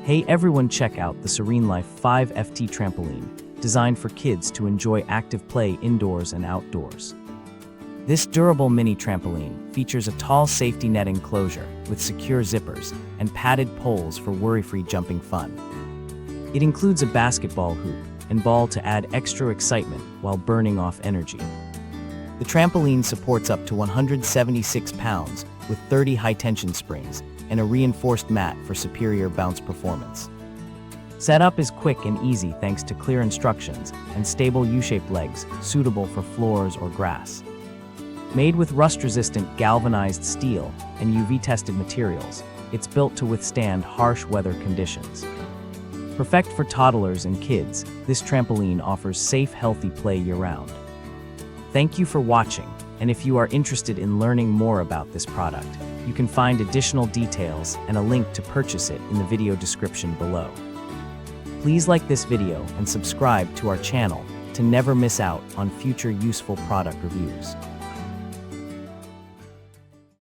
Hey everyone, check out the SereneLife 5FT trampoline, designed for kids to enjoy active play indoors and outdoors. This durable mini trampoline features a tall safety net enclosure with secure zippers and padded poles for worry-free jumping fun. It includes a basketball hoop and ball to add extra excitement while burning off energy. The trampoline supports up to 176 pounds with 30 high-tension springs and a reinforced mat for superior bounce performance. Setup is quick and easy thanks to clear instructions and stable U-shaped legs suitable for floors or grass. Made with rust-resistant galvanized steel and UV-tested materials, it's built to withstand harsh weather conditions. Perfect for toddlers and kids, this trampoline offers safe, healthy play year-round. Thank you for watching, and if you are interested in learning more about this product, you can find additional details and a link to purchase it in the video description below. Please like this video and subscribe to our channel to never miss out on future useful product reviews.